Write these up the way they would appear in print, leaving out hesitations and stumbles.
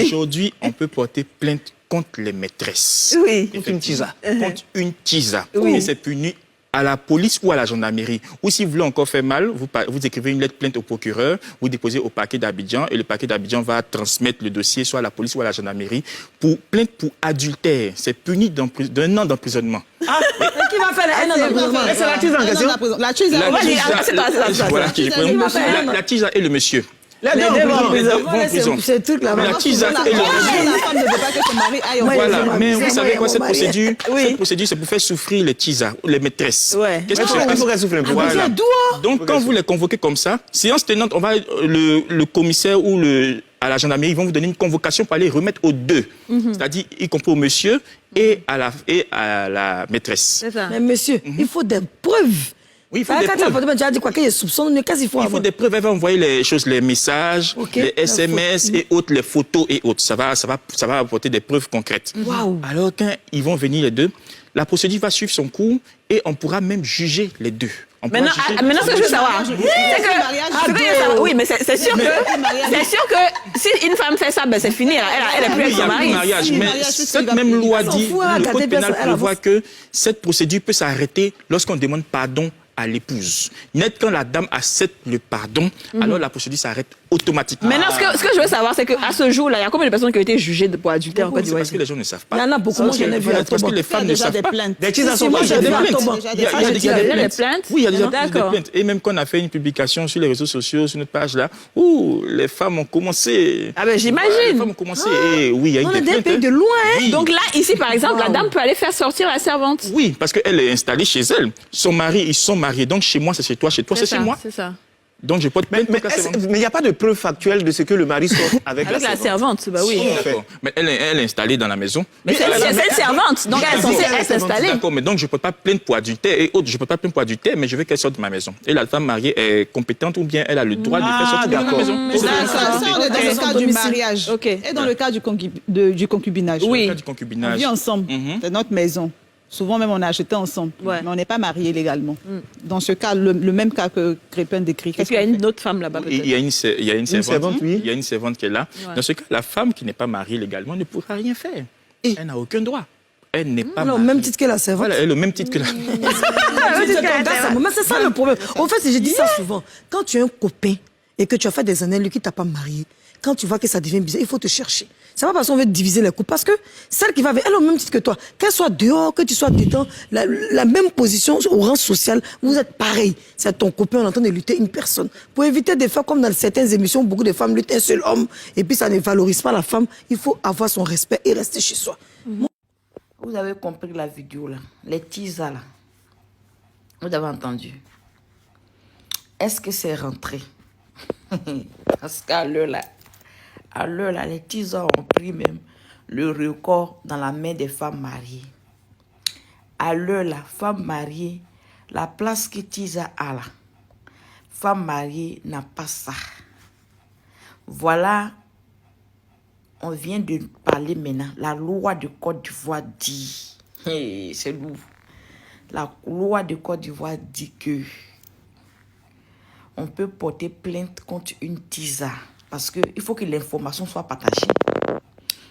Aujourd'hui, on peut porter plainte contre les maîtresses. Oui. Contre une tisa. Contre une tisa. Oui. Et c'est puni à la police ou à la gendarmerie. Ou si vous voulez encore faire mal, vous écrivez une lettre plainte au procureur, vous déposez au parquet d'Abidjan et le parquet d'Abidjan va transmettre le dossier soit à la police ou à la gendarmerie pour plainte pour adultère. C'est puni d'un an d'emprisonnement. Ah, qui va faire un an d'emprisonnement? C'est la tisa en question. La tisa. La tisa et le monsieur. Les deux vont en prison. C'est tout là-bas. La tisa et le monsieur. La femme ne veut pas que son mari aille au Voilà, mais vous savez quoi, cette mari. procédure, Oui. cette procédure, c'est pour faire souffrir les tisas, les maîtresses. Ouais. Qu'est-ce qui se Il passe? faut qu'elle souffle un peu. Voilà. Donc, quand vous les convoquez comme ça, séance tenante, on va, le commissaire ou à la gendarmerie, ils vont vous donner une convocation pour aller remettre aux deux. C'est-à-dire, y compris au monsieur et à la maîtresse. C'est ça. Mais monsieur, il faut des preuves. Oui, il faut des Quand tu as preuves. porté, tu as dit quoi? Qu'il y a soupçon, qu'est-ce qu'il faut Il avoir? faut des preuves, elle va envoyer les choses, les messages, Ok. les SMS et autres, les photos et autres. Ça va apporter des preuves concrètes. Waouh. Alors, quand ils vont venir les deux, la procédure va suivre son cours et on pourra même juger les deux. On pourra Maintenant, juger- maintenant, ce que je veux savoir, c'est que, ce que je veux savoir, oui, mais c'est sûr que si une femme fait ça, ben c'est fini, elle est plus avec Il y son a plus mari. de mariage, Si, mais mariage, cette il même va- loi il s'en dit, fout, le regardez code bien pénal ça, elle prévoit avance. que cette procédure peut s'arrêter lorsqu'on demande pardon à l'épouse. Net quand la dame accepte le pardon, alors la procédure s'arrête automatiquement. Maintenant, ce que je veux savoir, c'est qu'à ce jour-là, il y a combien de personnes qui ont été jugées pour adultère en Côte C'est d'Ivoire? parce que les gens ne savent Il y pas. en a beaucoup, moi j'en ai vu à Parce que Toba. les femmes ne déjà savent des pas. plaintes. Des tisas sont moi, pas j'ai Il y a des vu à plaintes. Toba. Il y a des Il y a des plaintes. Oui, il y a déjà D'accord. des plaintes. Et même quand on a fait une publication sur les réseaux sociaux, sur notre page là, où les femmes ont commencé. Ah ben Les j'imagine. femmes ont commencé. Et oui, il y a eu On des est des plaintes. pays de loin, hein. Oui. Donc là, ici, par exemple, la dame peut aller faire sortir la servante. Oui, parce qu'elle est installée chez elle. Son mari, ils sont mariés. Donc chez moi, c'est chez toi. Chez toi, c'est chez moi. C'est ça. Donc je porte plainte Mais contre la servante. il n'y a pas de preuve factuelle de ce que le mari sort avec Avec la la servante. servante, bah oui. D'accord. Mais elle est installée dans la maison. Mais c'est une servante, donc elle est censée être installée. D'accord, mais donc je ne peux pas plaindre pour adultère et autres. Je ne peux pas plaindre pour adultère, mais je veux qu'elle sorte de ma maison. Et la femme mariée est compétente ou bien elle a le droit de faire sortir de ma d'accord. maison. Ça, on est dans le cas du mariage Ok. et dans le cas du concubinage. Oui. Le cas du On concubinage. vit ensemble. C'est notre maison. Souvent même, on a acheté ensemble. Ouais. Mais on n'est pas mariés légalement. Dans ce cas, le même cas que Crépin décrit. Et puis il y a une autre femme là-bas Il peut-être. y a une servante, servante, oui. il y a une servante qui est là. Ouais. Dans ce cas, la femme qui n'est pas mariée légalement ne pourra rien faire. Elle n'a aucun droit. Elle n'est pas Non, au mariée. même titre que la servante. Voilà, elle est au même titre que la... Mais c'est ça le problème. En fait, je dis ça souvent. Quand tu as un copain et que tu as fait des années, lui qui t'a pas marié, quand tu vois que ça devient bizarre, il faut te chercher. C'est pas parce qu'on veut diviser les couples, parce que celle qui va avec elle au même titre que toi, qu'elle soit dehors, que tu sois dedans, la même position au rang social, vous êtes pareil. C'est ton copain, on est en train de lutter une personne. Pour éviter de faire comme dans certaines émissions, beaucoup de femmes luttent un seul homme, et puis ça ne valorise pas la femme, il faut avoir son respect et rester chez soi. Vous avez compris la vidéo là, les tisas là. Vous avez entendu. Est-ce que c'est rentré? Parce qu'à l'heure là, les tisas ont pris même le record dans la main des femmes mariées. À l'heure là, femme mariée, la place que tisa a là, femme mariée n'a pas ça. Voilà. On vient de parler maintenant. La loi de Côte d'Ivoire dit, c'est lourd. La loi de Côte d'Ivoire dit que on peut porter plainte contre une tisa parce que il faut que l'information soit partagée.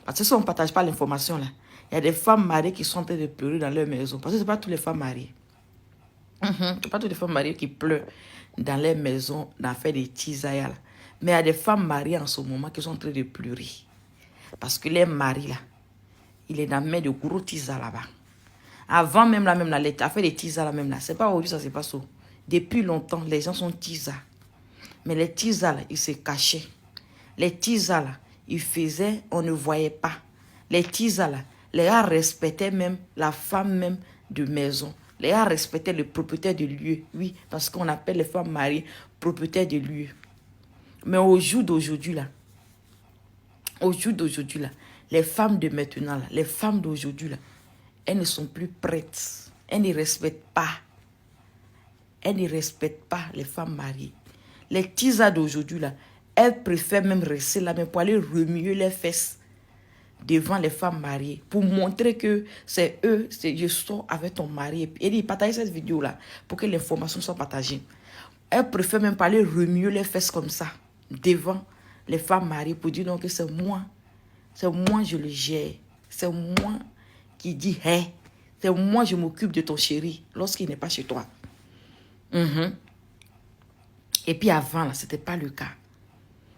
Parce que si on ne partage pas l'information là, il y a des femmes mariées qui sont en train de pleurer dans leur maison. Parce que ce n'est pas toutes les femmes mariées. C'est pas toutes les femmes mariées qui pleurent dans leur maison dans l'affaire des tisas là. Mais il y a des femmes mariées en ce moment qui sont en train de pleurer. Parce que les maris, là, il est dans la main de gros tisa là-bas. Avant même l'affaire des tisa là même là, c'est pas aujourd'hui ça se passe. Depuis longtemps, les gens sont tisa. Mais les tisa là, ils se cachaient. Les tisa là, ils faisaient, on ne voyait pas. Les tisa là, les gars respectaient même la femme même de maison. Les gars respectaient le propriétaire de lieu. Oui, parce qu'on appelle les femmes mariées propriétaires de lieu. Mais au jour d'aujourd'hui là, les femmes de maintenant, là, les femmes d'aujourd'hui, là, elles ne sont plus prêtes. Elles ne respectent pas. Elles ne respectent pas les femmes mariées. Les tisas d'aujourd'hui, là, elles préfèrent même rester là, mais pour aller remuer les fesses devant les femmes mariées, pour montrer que c'est eux, je sors avec ton mari. Et ils partagent cette vidéo-là pour que l'information soit partagée. Elles préfèrent même pas aller remuer les fesses comme ça, devant les femmes mariées, pour dire donc que c'est moi C'est moi, je le gère. C'est moi qui dis, hey, c'est moi, je m'occupe de ton chéri lorsqu'il n'est pas chez toi. Et puis avant, là, ce n'était pas le cas.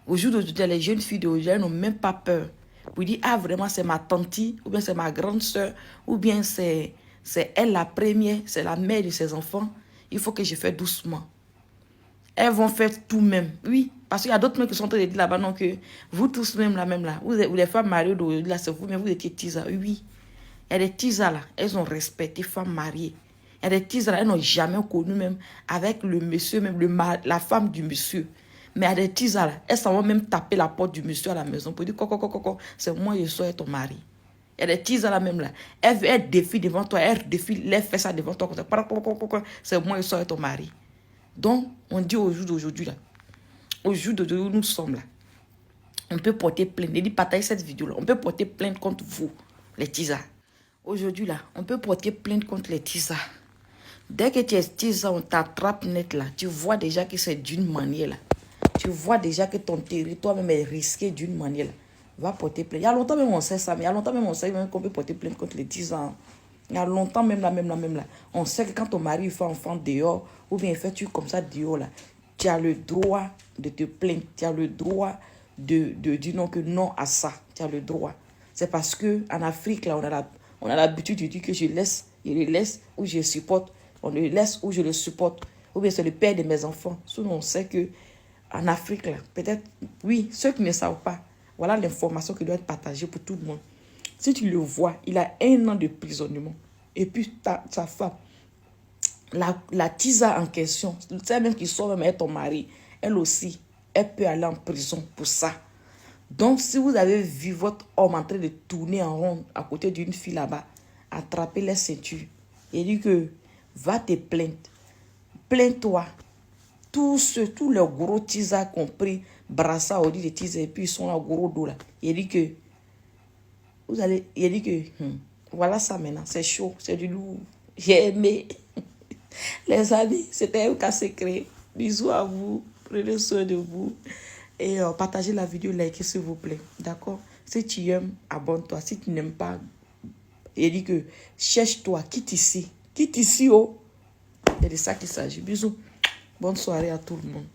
Aujourd'hui, les jeunes filles d'aujourd'hui n'ont même pas peur. Vous dites, ah, vraiment, c'est ma tante, ou bien c'est ma grande soeur, ou bien c'est elle la première, c'est la mère de ses enfants. Il faut que je fasse doucement. Elles vont faire tout même. Oui, parce qu'il y a d'autres mecs qui sont en train de dire là-bas, non, que vous tous même là, vous les femmes mariées d'aujourd'hui, là, c'est vous, mais vous étiez tisa. Oui. Il y a des tisas là, elles ont respecté femmes mariées. Il y a des tisas là, elles n'ont jamais connu même avec le monsieur, même la femme du monsieur. Mais il y a des tisas là, elles s'en vont même taper la porte du monsieur à la maison pour dire, c'est moi, je sois ton mari. Il y a des tisas là même là, elle défie devant toi, elle fait ça devant toi, c'est moi, je sois ton mari. Donc, on dit au jour d'aujourd'hui là, au jour d'aujourd'hui où nous sommes là, on peut porter plainte, je dis partager cette vidéo là, on peut porter plainte contre vous, les tisas. Aujourd'hui, là, on peut porter plainte contre les tisas. Dès que tu es tisa, on t'attrape net, là. Tu vois déjà que c'est d'une manière, là. Tu vois déjà que ton territoire même est risqué d'une manière, là. Va porter plainte. Il y a longtemps même on sait ça, mais il y a longtemps même on sait même qu'on peut porter plainte contre les tisas. Il y a longtemps même là. On sait que quand ton mari fait enfant dehors, ou bien il fait tu comme ça dehors, là, tu as le droit de te plaindre. Tu as le droit de dire non que non à ça. Tu as le droit. C'est parce qu'en Afrique, là, on a l'habitude de dire que je le laisse ou je supporte. On le laisse ou je le supporte. Ou bien c'est le père de mes enfants. Sinon, on sait que en Afrique, là, peut-être, oui, ceux qui ne savent pas, voilà l'information qui doit être partagée pour tout le monde. Si tu le vois, il a 1 an de prisonnement. Et puis, sa femme, la tisa en question, c'est même qui sort même être ton mari, elle aussi, elle peut aller en prison pour ça. Donc, si vous avez vu votre homme en train de tourner en rond à côté d'une fille là-bas, attrapez les ceintures et dit que va te plaindre. Plains-toi. Tous les gros tisas compris, brassards, on dit des tisas, et puis ils sont là, gros dos là. Il dit que, voilà ça maintenant, c'est chaud, c'est du lourd. J'ai aimé. Les amis, c'était un cas secret. Bisous à vous, prenez soin de vous. Et partagez la vidéo, likez s'il vous plaît. D'accord? Si tu aimes, abonne-toi. Si tu n'aimes pas, il dit que cherche-toi, quitte ici. Quitte ici, oh. C'est de ça qu'il s'agit. Bisous. Bonne soirée à tout le monde.